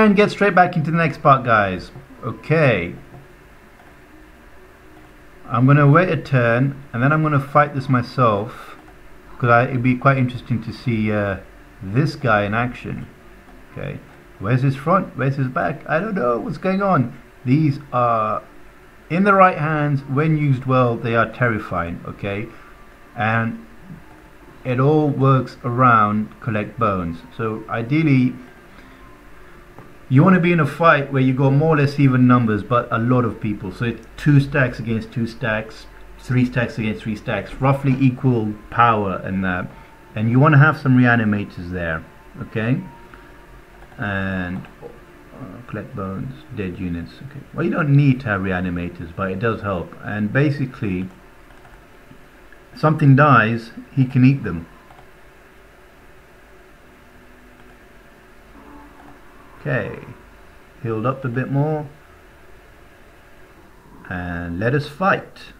and get straight back into the next part, guys. Okay. I'm going to wait a turn and then I'm going to fight this myself, because it'd be quite interesting to see this guy in action. Okay. Where's his front? Where's his back? I don't know what's going on. These are, in the right hands, when used well, they are terrifying. Okay. And it all works around collect bones. So ideally, you want to be in a fight where you got more or less even numbers, but a lot of people. So it's 2 stacks against 2 stacks, 3 stacks against 3 stacks, roughly equal power and that. And you want to have some reanimators there, okay? And collect bones, dead units. Okay. Well, you don't need to have reanimators, but it does help. And basically, something dies, he can eat them. Okay, healed up a bit more, and let us fight.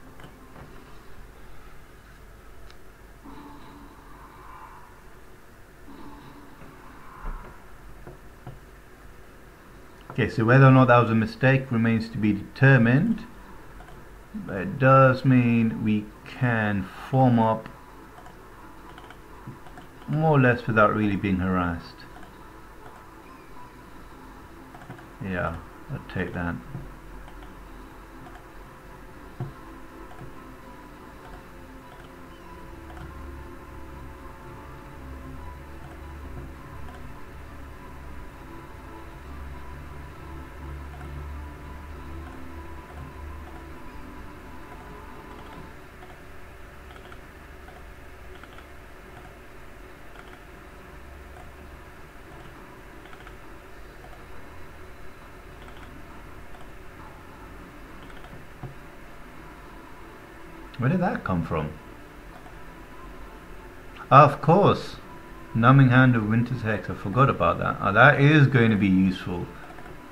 Okay, so whether or not that was a mistake remains to be determined, but it does mean we can form up more or less without really being harassed. Yeah, I'll take that. Where did that come from? Of course, Numbing Hand of Winter's Hex. I forgot about that. That is going to be useful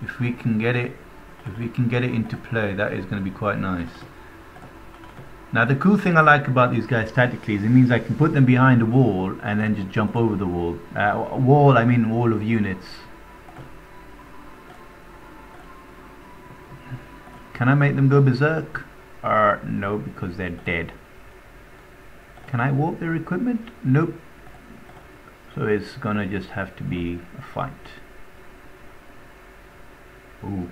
if we can get it. If we can get it into play, that is going to be quite nice. Now, the cool thing I like about these guys tactically is it means I can put them behind a wall and then just jump over the wall. Wall, I mean wall of units. Can I make them go berserk? No, because they're dead. Can I warp their equipment? Nope. So it's gonna just have to be a fight. Ooh.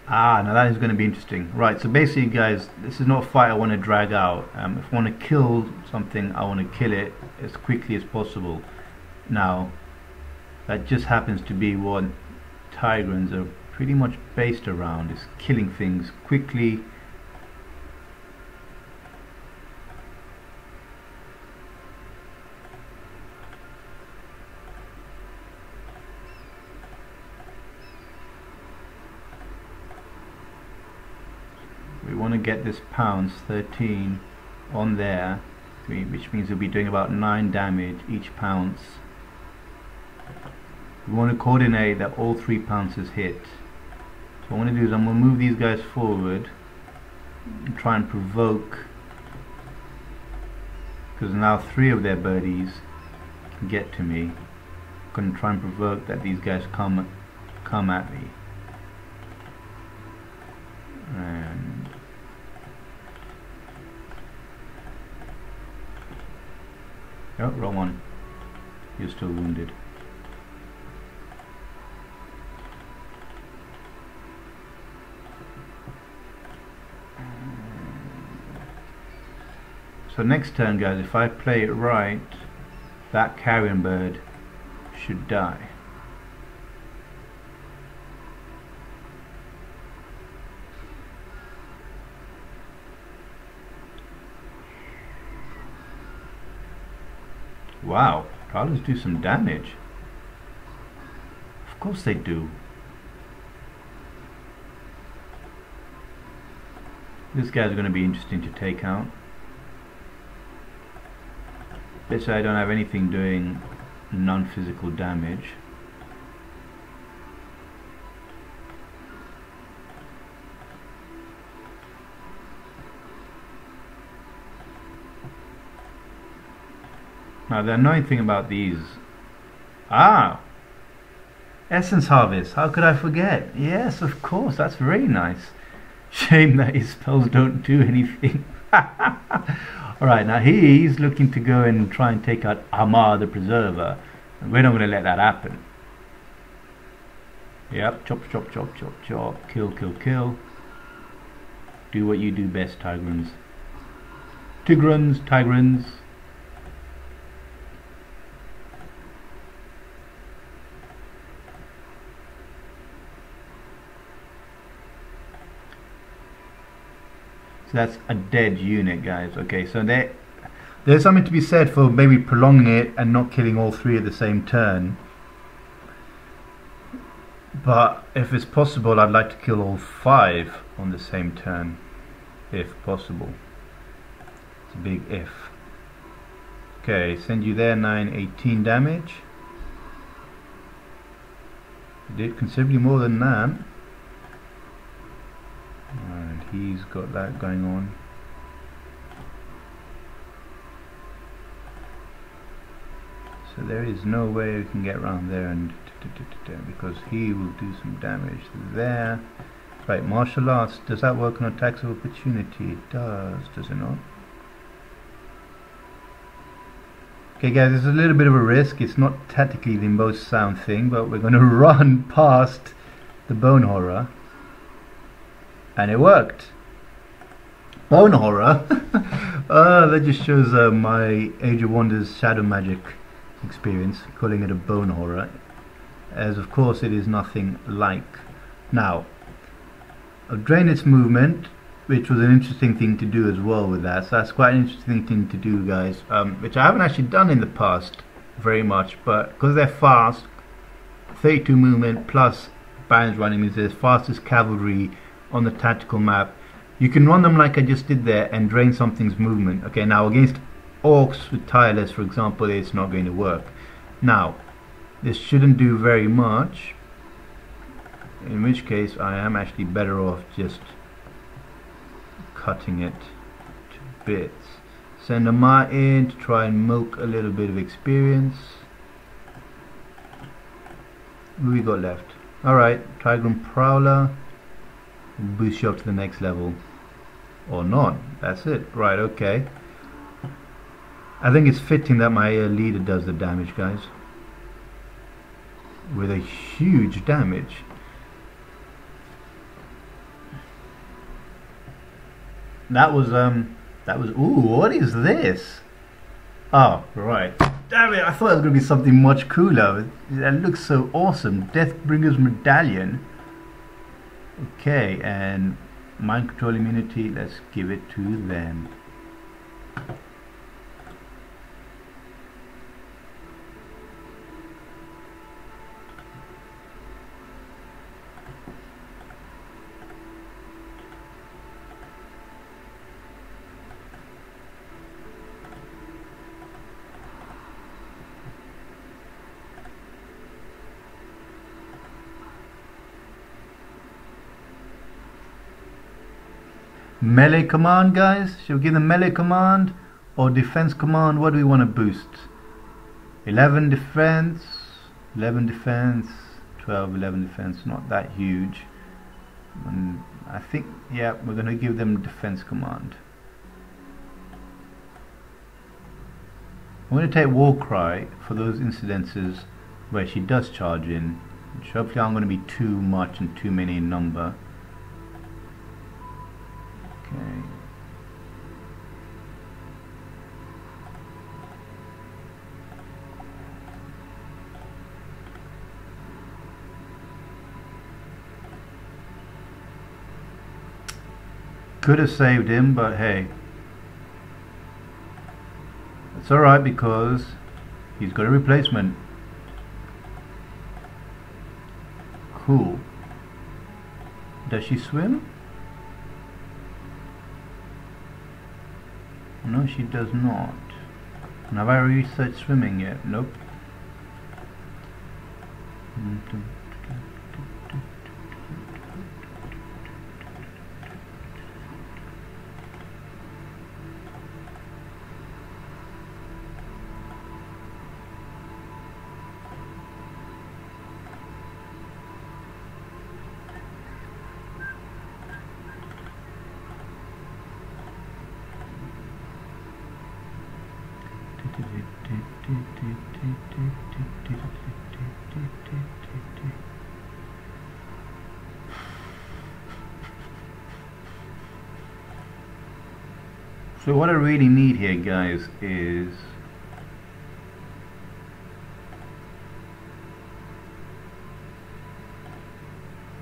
Now that is going to be interesting. Right, so basically, guys, this is not a fight I want to drag out. If I want to kill something, I want to kill it as quickly as possible. Now, that just happens to be what Tigrans are pretty much based around, is killing things quickly. We want to get this pounce 13 on there, which means we'll be doing about 9 damage each pounce. We want to coordinate that all 3 pounces hit. So what I want to do is I'm going to move these guys forward and try and provoke, because now 3 of their birdies can get to me. I'm going to try and provoke that these guys come at me. And oh, wrong one. You're still wounded. So next turn, guys, if I play it right, that carrion bird should die. Wow, Prowlers do some damage. Of course they do. This guy's going to be interesting to take out. Let's say I don't have anything doing non-physical damage. Now the annoying thing about these, Essence Harvest, how could I forget? Yes, of course, that's very nice. Shame that his spells don't do anything. Alright, now he's looking to go and try and take out Amar the Preserver. And we're not going to let that happen. Yep, chop, chop, chop, chop, chop. Kill, kill, kill. Do what you do best, Tigrans. Tigrans. So that's a dead unit, guys. Okay, so there's something to be said for maybe prolonging it and not killing all three at the same turn. But if it's possible, I'd like to kill all 5 on the same turn, if possible. It's a big if. Okay, send you there, 9, 18 damage. Did considerably more than that. And he's got that going on. So there is no way we can get around there and because he will do some damage there. Right, martial arts, does that work on attacks of opportunity? It does it not? Okay guys, there's a little bit of a risk. It's not tactically the most sound thing, but we're going to run past the Bone Horror. And it worked. Bone Horror? That just shows my Age of Wonders Shadow Magic experience, calling it a Bone Horror, as of course it is nothing like. Now, I've drained its movement, which was an interesting thing to do as well with that, so that's quite an interesting thing to do, guys, which I haven't actually done in the past very much, but because they're fast, 32 movement plus bands running means they're as fast as cavalry on the tactical map. You can run them like I just did there and drain something's movement. Okay, now against orcs with tireless, for example, it's not going to work. Now, this shouldn't do very much, in which case I am actually better off just cutting it to bits. Send a Ma in to try and milk a little bit of experience. What we got left? Alright, Tigran Prowler. Boost you up to the next level. Or not. That's it. Right, okay. I think it's fitting that my leader does the damage, guys. With a huge damage. That was ooh, what is this? Oh, right. Damn it, I thought it was going to be something much cooler. That looks so awesome. Deathbringer's Medallion. Okay, and mind control immunity, let's give it to them. Melee command, guys. Should we give them melee command or defense command? What do we want to boost? 11 defense, 11 defense, 12, 11 defense. Not that huge. And I think, yeah, we're going to give them defense command. I'm going to take Warcry for those incidences where she does charge in, which hopefully aren't going to be too much and too many in number. Okay. Could have saved him, but hey, it's alright because he's got a replacement. Cool. Does she swim? No, she does not. And have I researched swimming yet? Nope. So what I really need here, guys, is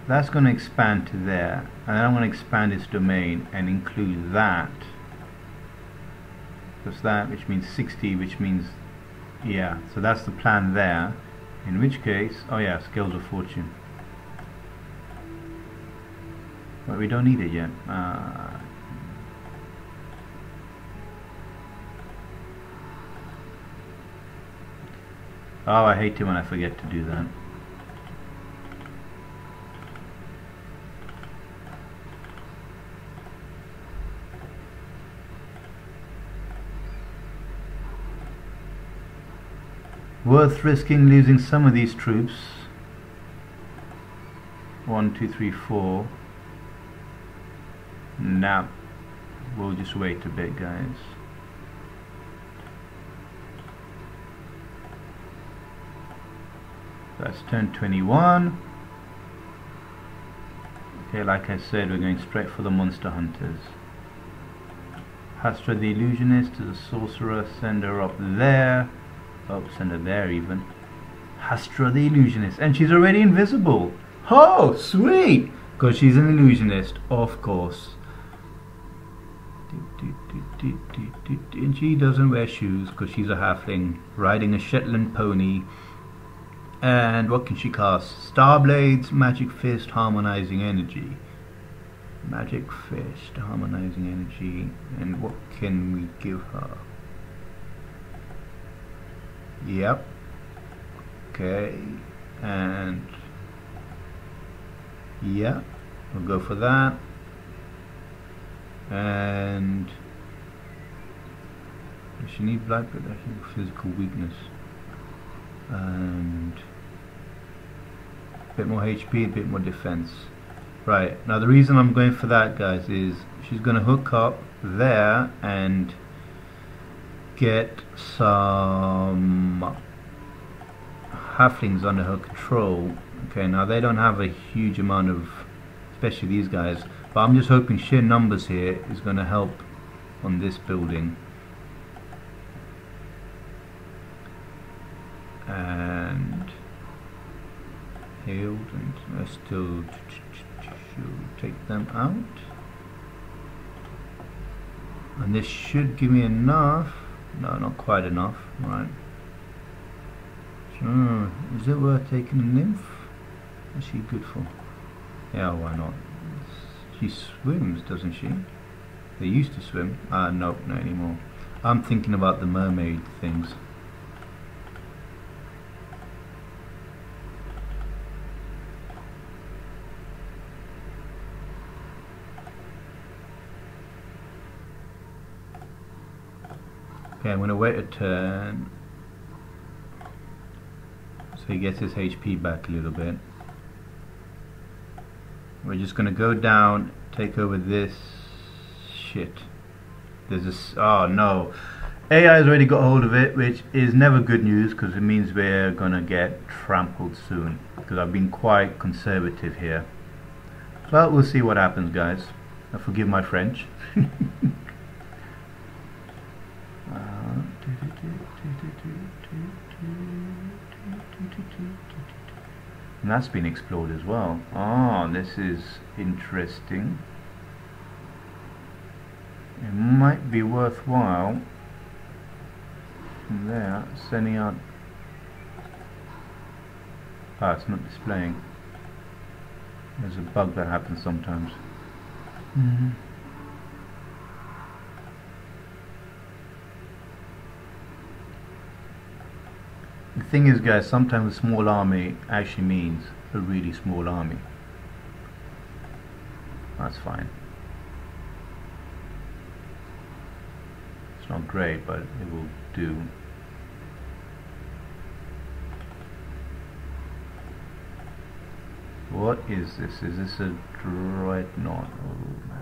that's going to expand to there, and then I'm going to expand its domain and include that. Just that, which means 60, which means, yeah, so that's the plan there. In which case, oh yeah, Scales of Fortune. But we don't need it yet. Oh, I hate it when I forget to do that. Worth risking losing some of these troops. 1, 2, 3, 4. Now, we'll just wait a bit, guys. That's turn 21. Okay, like I said, we're going straight for the monster hunters. Hastra the illusionist to the sorcerer, send her up there. Oh, send her there even. Hastra the illusionist, and she's already invisible. Oh, sweet! Because she's an illusionist, of course. And she doesn't wear shoes because she's a halfling riding a Shetland pony. And what can she cast? Starblades, Magic Fist, Harmonizing Energy. Magic Fist, Harmonizing Energy. And what can we give her? Yep. Okay. And yeah, we'll go for that. And does she need black protection? Physical weakness. And a bit more HP, a bit more defense. Right, now the reason I'm going for that, guys, is she's going to hook up there and get some halflings under her control. Okay, now they don't have a huge amount of, especially these guys, but I'm just hoping sheer numbers here is going to help on this building. And healed, and I still take them out, and this should give me enough. No, not quite enough. Right, so is it worth taking a nymph? What's she good for? Yeah, why not? She swims, doesn't she? They used to swim. Nope, not anymore. I'm thinking about the mermaid things. Okay, I'm going to wait a turn so he gets his HP back a little bit. We're just going to go down, take over this shit. There's this, oh no, AI has already got hold of it, which is never good news because it means we're going to get trampled soon, because I've been quite conservative here. Well, we'll see what happens, guys. Forgive my French. And that's been explored as well. Oh, this is interesting. It might be worthwhile from there sending out. Ah, it's not displaying. There's a bug that happens sometimes. The thing is, guys, sometimes a small army actually means a really small army. That's fine. It's not great, but it will do. What is this? Is this a dreadnought? Oh man.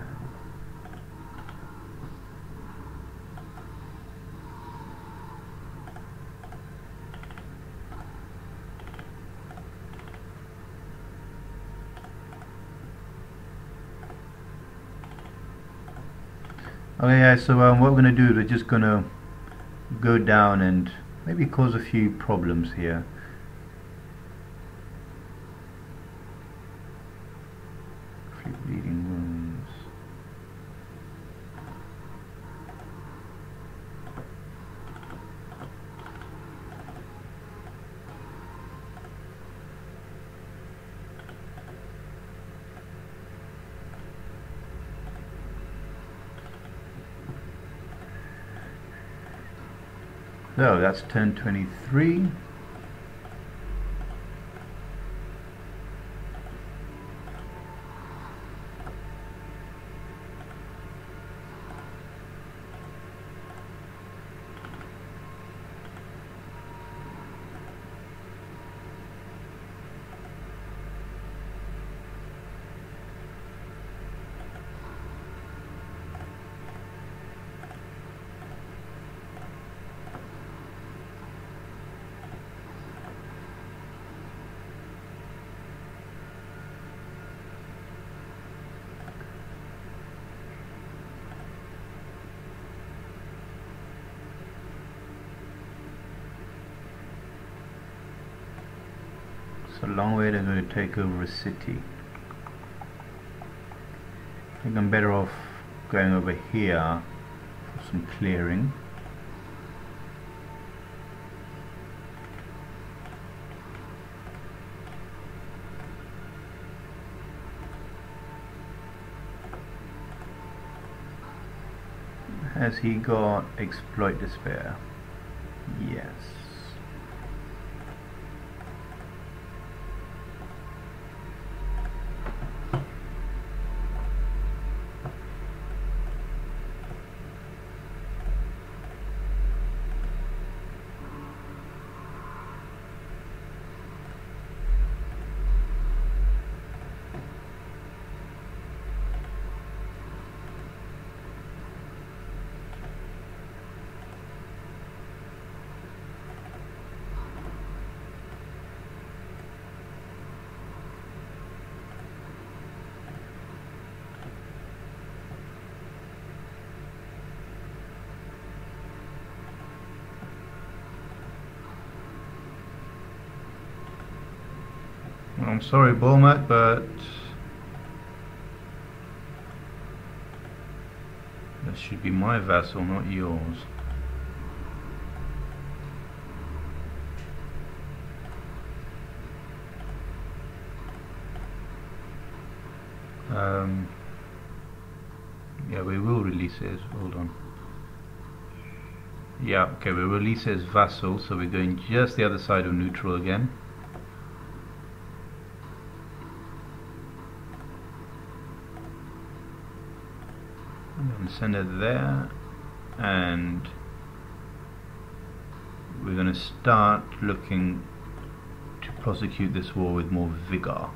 Okay, yeah, so what we're going to do is we're just going to go down and maybe cause a few problems here. A few bleeding wounds. So that's turn 23. It's a long way to go to take over a city. I think I'm better off going over here for some clearing. Has he got exploit despair? Yes. I'm sorry, Bulmat, but this should be my vassal, not yours. Yeah, we will release it. Hold on. Yeah, okay, we release it as vassal, so we're going just the other side of neutral again. And send it there, and we're going to start looking to prosecute this war with more vigor.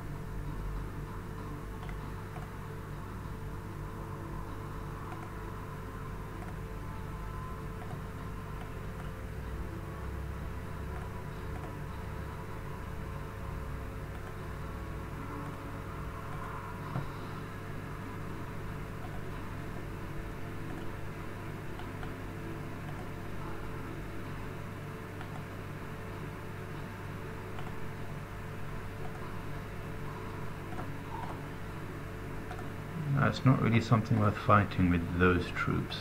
It's not really something worth fighting with those troops.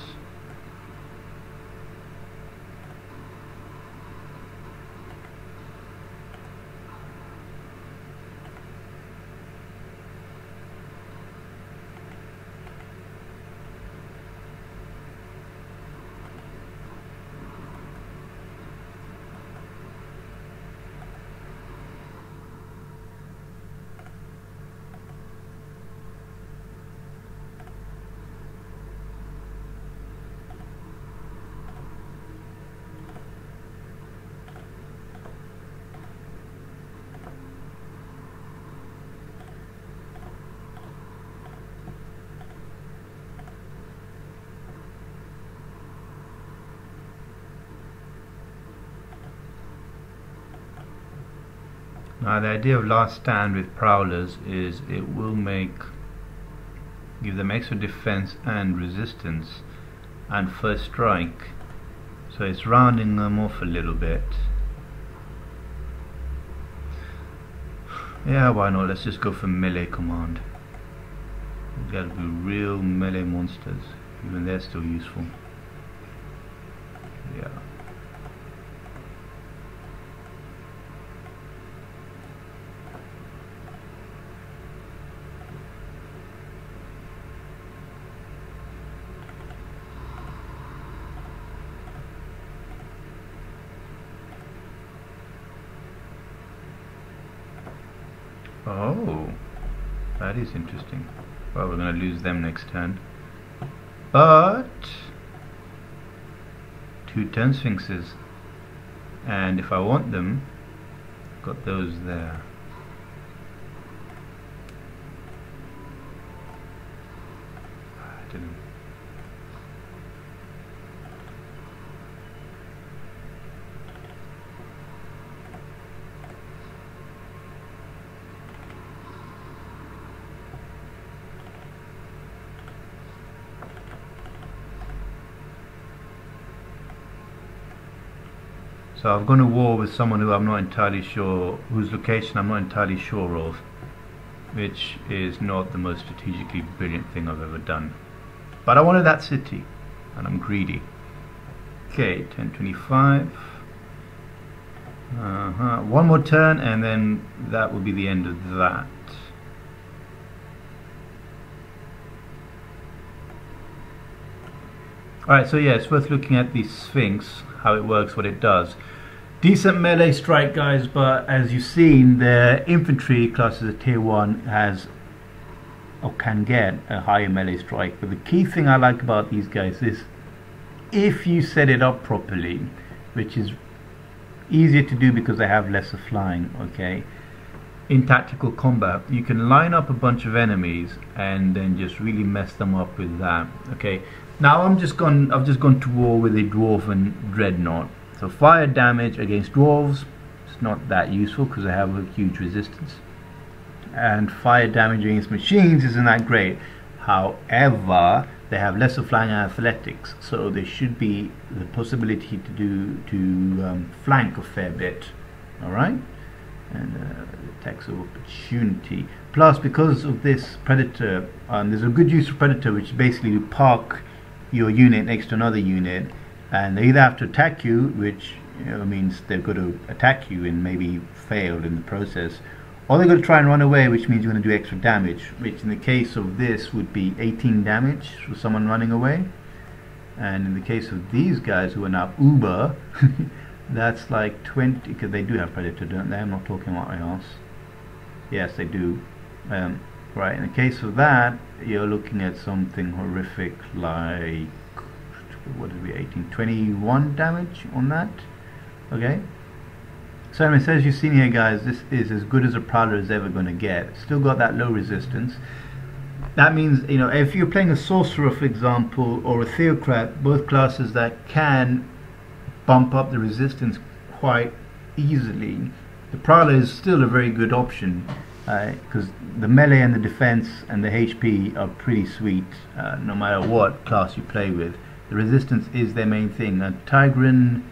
Now the idea of last stand with prowlers is it will give them extra defense and resistance and first strike, so it's rounding them off a little bit. Yeah, why not? Let's just go for melee command. These gotta be real melee monsters, even they're still useful. Yeah. Oh, that is interesting. Well, we're going to lose them next turn. But 2 turn Sphinxes. And if I want them, got those there. I didn't. So I've gone to war with someone who I'm not entirely sure, whose location I'm not entirely sure of, which is not the most strategically brilliant thing I've ever done. But I wanted that city, and I'm greedy. Okay, 1025. One more turn, and then that will be the end of that. Alright, so yeah, it's worth looking at the Sphinx, how it works, what it does. Decent melee strike, guys, but as you've seen, the infantry classes at tier 1 has, or can get, a higher melee strike. But the key thing I like about these guys is, if you set it up properly, which is easier to do because they have lesser flying, okay, in tactical combat, you can line up a bunch of enemies and then just really mess them up with that, okay. Now I've just gone to war with a dwarf and dreadnought. So fire damage against dwarves, it's not that useful because they have a huge resistance. And fire damage against machines isn't that great. However, they have lesser flying and athletics, so there should be the possibility to flank a fair bit. Alright? And attacks of opportunity. Plus, because of this predator, there's a good use of predator, which is basically to park your unit next to another unit, and they either have to attack you, which means they've got to attack you and maybe fail in the process, or they've got to try and run away, which means you're going to do extra damage, which in the case of this would be 18 damage for someone running away. And in the case of these guys who are now uber, that's like 20, because they do have predator, don't they? I'm not talking about my ass. Yes, they do. Right, in the case of that, you're looking at something horrific like, what did we, 18, 21 damage on that. Okay, so anyways, as you've seen here, guys, this is as good as a Prowler is ever going to get. Still got that low resistance. That means, if you're playing a Sorcerer, for example, or a Theocrat, both classes that can bump up the resistance quite easily, the Prowler is still a very good option, because the melee and the defense and the HP are pretty sweet, no matter what class you play with. The resistance is their main thing. Tigran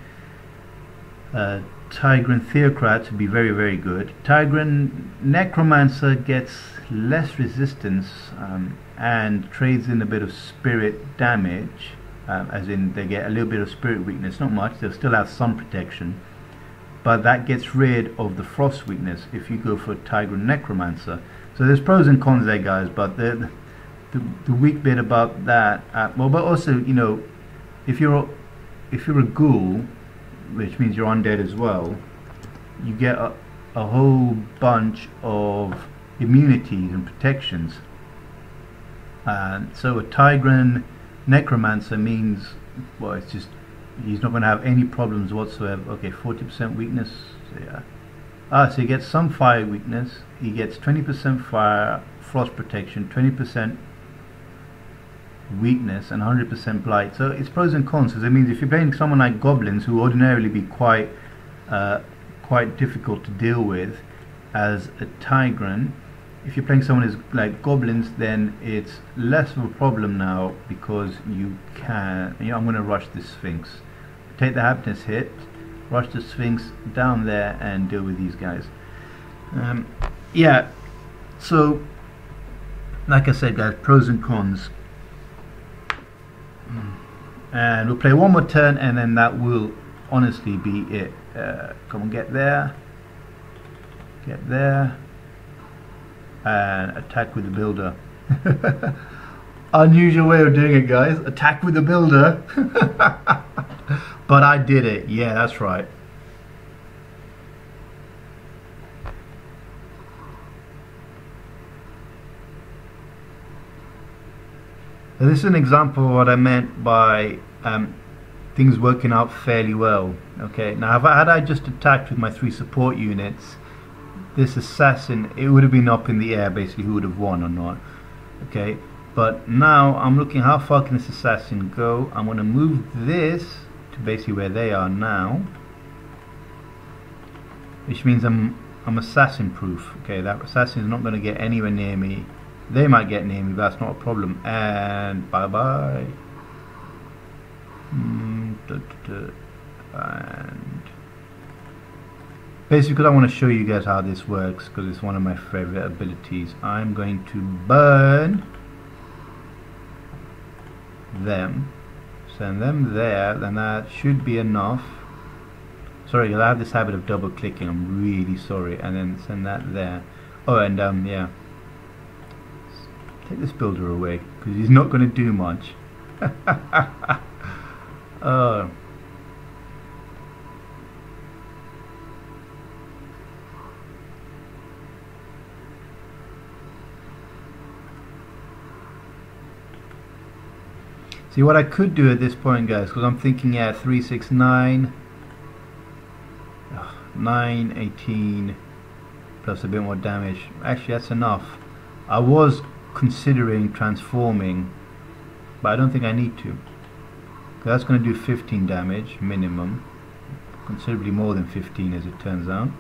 Theocrat would be very, very good. Tigran Necromancer gets less resistance and trades in a bit of spirit damage, as in they get a little bit of spirit weakness, not much, they'll still have some protection, but that gets rid of the frost weakness if you go for Tigran Necromancer. So there's pros and cons there, guys, but the weak bit about that, well, but also, if you're a ghoul, which means you're undead as well, you get a whole bunch of immunities and protections. So a Tigran Necromancer means, well, it's just, he's not going to have any problems whatsoever. Okay, 40% weakness, so yeah. So he gets some fire weakness, he gets 20% fire, frost protection, 20% weakness, and 100% blight. So it's pros and cons, because it means if you're playing someone like goblins, who ordinarily be quite difficult to deal with as a Tigran, if you're playing someone who's like goblins, then it's less of a problem now, because you can, I'm going to rush this Sphinx, take the happiness hit, rush the Sphinx down there and deal with these guys. Yeah, so like I said guys, pros and cons. And we'll play one more turn and then that will honestly be it. Come on, get there, and attack with the builder. Unusual way of doing it guys, attack with the builder. But I did it, yeah, that's right. Now, this is an example of what I meant by things working out fairly well. Okay, now had I just attacked with my 3 support units, this assassin, it would have been up in the air basically who would have won or not. Okay, but now I'm looking how far can this assassin go. I'm going to move this to basically where they are now, which means I'm assassin proof. Okay, that assassin is not going to get anywhere near me. They might get near me, but that's not a problem. And bye bye. And basically, because I want to show you guys how this works, because it's one of my favorite abilities, I'm going to burn them, send them there, then that should be enough. Sorry, I have this habit of double clicking, I'm really sorry. And then send that there. Oh, and yeah, take this builder away, because he's not going to do much. See, what I could do at this point guys, because I'm thinking, yeah, 3, 6, 9, 9, 18 plus a bit more damage. Actually that's enough. I was considering transforming, but I don't think I need to. That's going to do 15 damage minimum, considerably more than 15 as it turns out.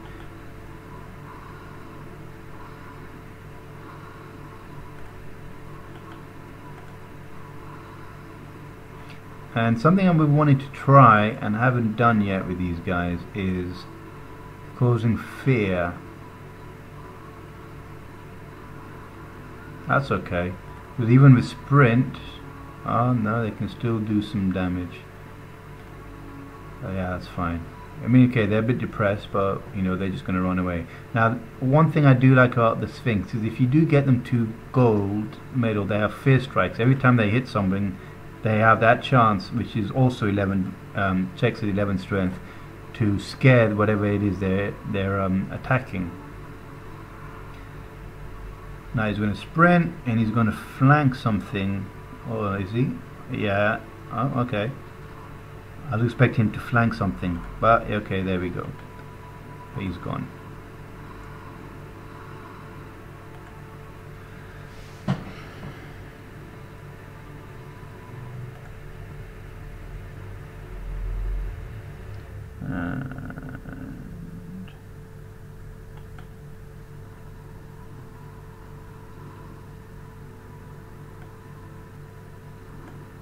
And something I've been wanting to try and haven't done yet with these guys is causing fear. That's okay, because even with sprint, oh no, they can still do some damage. Oh yeah, that's fine. I mean, okay, they're a bit depressed, but you know, they're just going to run away. Now, one thing I do like about the Sphinx is if you do get them to gold medal, they have fear strikes. Every time they hit something, they have that chance, which is also 11 checks at 11 strength, to scare whatever it is they're attacking. Now he's going to sprint and he's going to flank something. Oh, is he? Yeah. Oh, okay. I was expecting him to flank something, but okay, there we go. He's gone.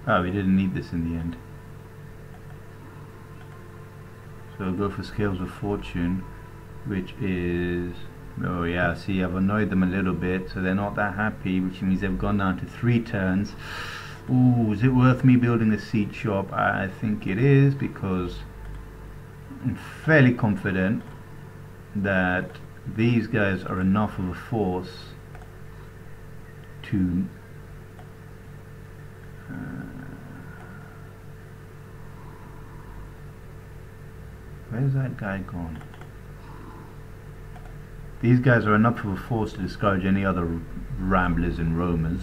Oh, we didn't need this in the end. So we'll go for Scales of Fortune, which is... oh yeah, see, I've annoyed them a little bit, so they're not that happy, which means they've gone down to 3 turns. Ooh, is it worth me building a seed shop? I think it is, because I'm fairly confident that these guys are enough of a force to... where's that guy gone? These guys are enough of a force to discourage any other ramblers and roamers,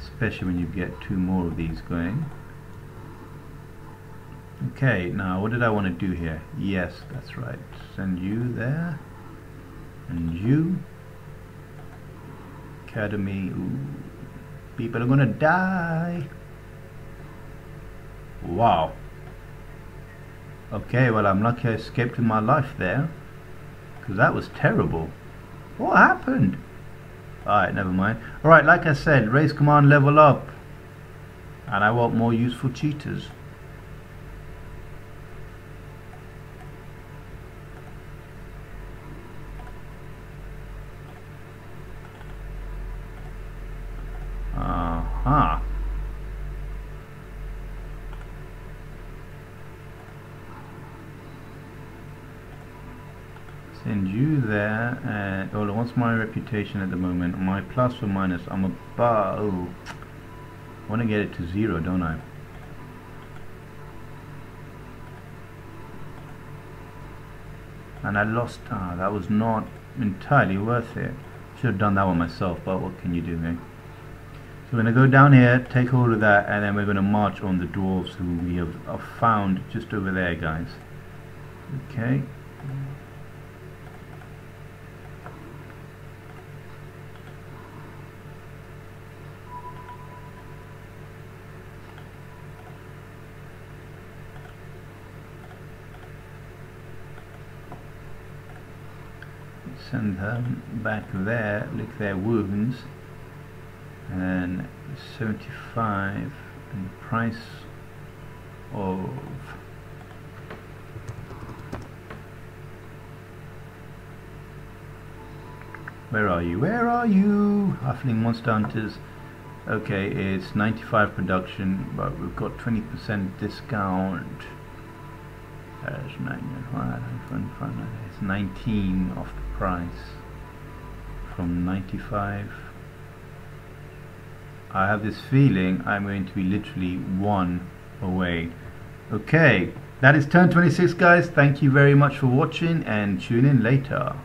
especially when you get 2 more of these going. Okay, now what did I want to do here? Yes, that's right. Send you there. And you. Academy. Ooh. People are gonna die. Wow. Okay, well, I'm lucky I escaped with my life there, because that was terrible. What happened? Alright, never mind. Alright, like I said, race command level up. And I want more useful cheaters. Aha. Send you there. Well, what's my reputation at the moment? My plus or minus? I'm about. Oh, I want to get it to 0, don't I? And I lost. That was not entirely worth it. Should have done that one myself, but what can you do, mate? So we're going to go down here, take all of that, and then we're going to march on the dwarves who we have found just over there, guys. Okay. Send them back there, lick their wounds, and 75 and the price of where are you? Where are you? Halfling monster hunters. Okay, it's 95 production, but we've got 20% discount. It's 19 off the price from 95. I have this feeling I'm going to be literally 1 away. Okay, that is turn 26, guys. Thank you very much for watching, and tune in later.